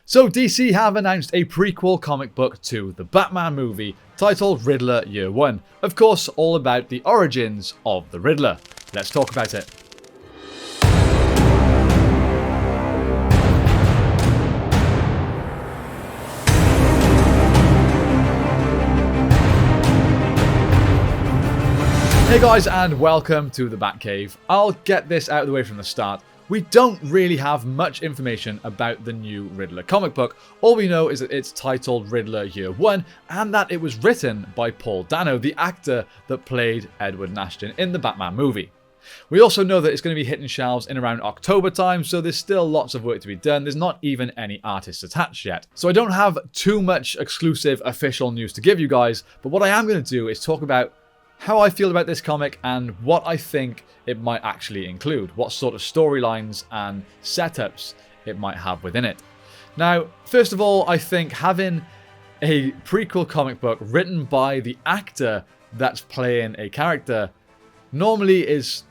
So DC have announced a prequel comic book to the Batman movie titled Riddler Year One. Of course, all about the origins of the Riddler. Let's talk about it. Hey guys, and welcome to the Batcave. I'll get this out of the way from the start. We don't really have much information about the new Riddler comic book. All we know is that it's titled Riddler Year One, and that it was written by Paul Dano, the actor that played Edward Nashton in the Batman movie. We also know that it's going to be hitting shelves in around October time, so there's still lots of work to be done. There's not even any artists attached yet. So I don't have too much exclusive official news to give you guys, but what I am going to do is talk about how I feel about this comic and what I think it might actually include, what sort of storylines and setups it might have within it. Now, first of all, I think having a prequel comic book written by the actor that's playing a character normally is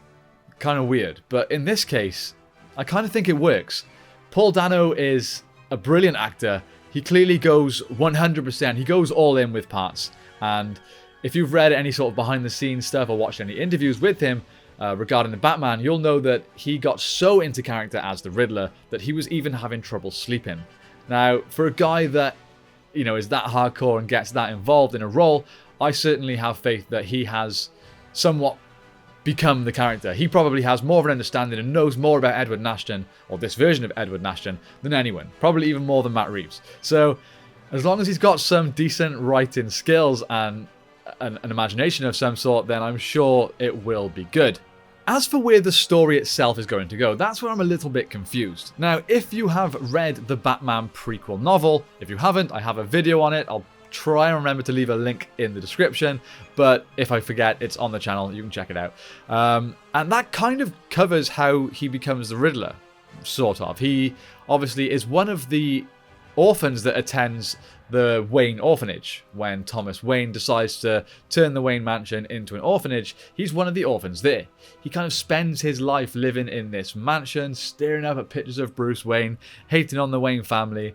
kind of weird, but in this case, I kind of think it works. Paul Dano is a brilliant actor. He clearly goes 100%, he goes all in with parts, and if you've read any sort of behind-the-scenes stuff or watched any interviews with him regarding the Batman, you'll know that he got so into character as the Riddler that he was even having trouble sleeping. Now, for a guy that, is that hardcore and gets that involved in a role, I certainly have faith that he has somewhat become the character. He probably has more of an understanding and knows more about Edward Nashton, or this version of Edward Nashton, than anyone. Probably even more than Matt Reeves. So, as long as he's got some decent writing skills and an imagination of some sort, then I'm sure it will be good. As for where the story itself is going to go, that's where I'm a little bit confused. Now, if you have read the Batman prequel novel, if you haven't, I have a video on it. I'll try and remember to leave a link in the description, but if I forget, it's on the channel, you can check it out. And that kind of covers how he becomes the Riddler, sort of. He obviously is one of the orphans that attends the Wayne orphanage. When Thomas Wayne decides to turn the Wayne mansion into an orphanage, he's one of the orphans there. He kind of spends his life living in this mansion, staring up at pictures of Bruce Wayne, hating on the Wayne family,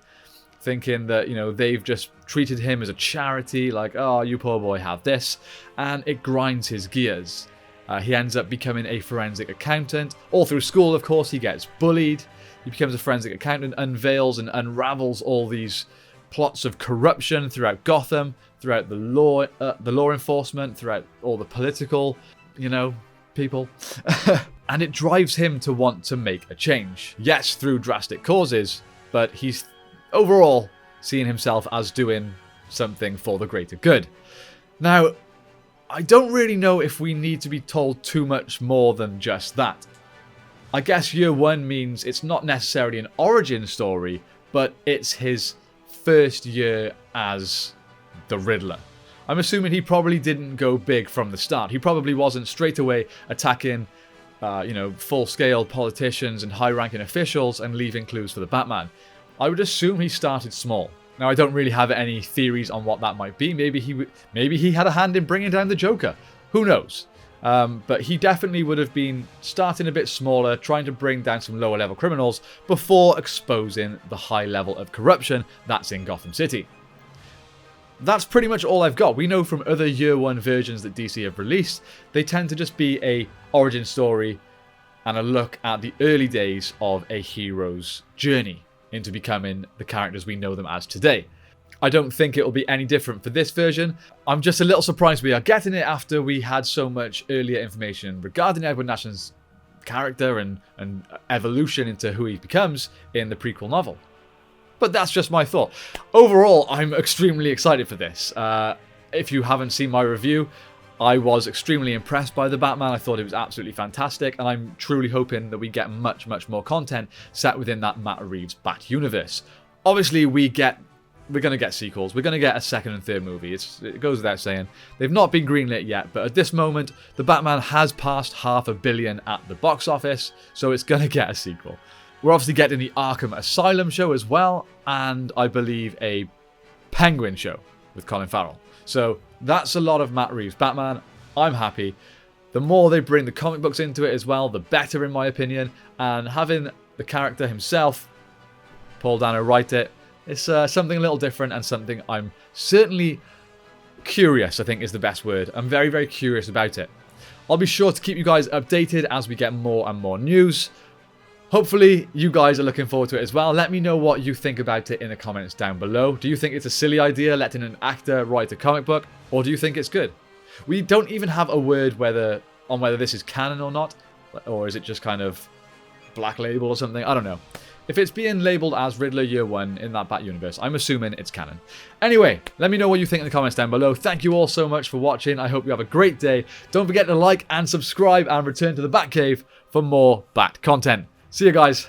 thinking that, they've just treated him as a charity, like, oh, you poor boy, have this, and it grinds his gears. He ends up becoming a forensic accountant. All through school, of course, he gets bullied. He becomes a forensic accountant, unveils and unravels all these plots of corruption throughout Gotham, throughout the law enforcement, throughout all the political, people. And it drives him to want to make a change. Yes, through drastic causes, but he's overall seeing himself as doing something for the greater good. Now, I don't really know if we need to be told too much more than just that. I guess Year One means it's not necessarily an origin story, but it's his first year as the Riddler. I'm assuming he probably didn't go big from the start. He probably wasn't straight away attacking, full-scale politicians and high-ranking officials and leaving clues for the Batman. I would assume he started small. Now, I don't really have any theories on what that might be. Maybe he had a hand in bringing down the Joker. Who knows? But he definitely would have been starting a bit smaller, trying to bring down some lower level criminals before exposing the high level of corruption that's in Gotham City. That's pretty much all I've got. We know from other Year One versions that DC have released, they tend to just be a origin story and a look at the early days of a hero's journey into becoming the characters we know them as today. I don't think it will be any different for this version. I'm just a little surprised we are getting it after we had so much earlier information regarding Edward Nashton's character and evolution into who he becomes in the prequel novel. But that's just my thought. Overall, I'm extremely excited for this. If you haven't seen my review, I was extremely impressed by the Batman. I thought it was absolutely fantastic, and I'm truly hoping that we get much, much more content set within that Matt Reeves Bat universe. Obviously, we're going to get sequels. We're going to get a second and third movie. It goes without saying. They've not been greenlit yet, but at this moment, the Batman has passed $500 million at the box office, so it's going to get a sequel. We're obviously getting the Arkham Asylum show as well, and I believe a Penguin show with Colin Farrell. So that's a lot of Matt Reeves Batman. I'm happy. The more they bring the comic books into it as well, the better in my opinion. And having the character himself, Paul Dano, write it, It's something a little different and something I'm certainly curious, I think is the best word. I'm very, very curious about it. I'll be sure to keep you guys updated as we get more and more news. Hopefully, you guys are looking forward to it as well. Let me know what you think about it in the comments down below. Do you think it's a silly idea letting an actor write a comic book? Or do you think it's good? We don't even have a word on whether this is canon or not. Or is it just kind of black label or something? I don't know. If it's being labelled as Riddler Year One in that Bat universe, I'm assuming it's canon. Anyway, let me know what you think in the comments down below. Thank you all so much for watching. I hope you have a great day. Don't forget to like and subscribe and return to the Batcave for more Bat content. See you guys.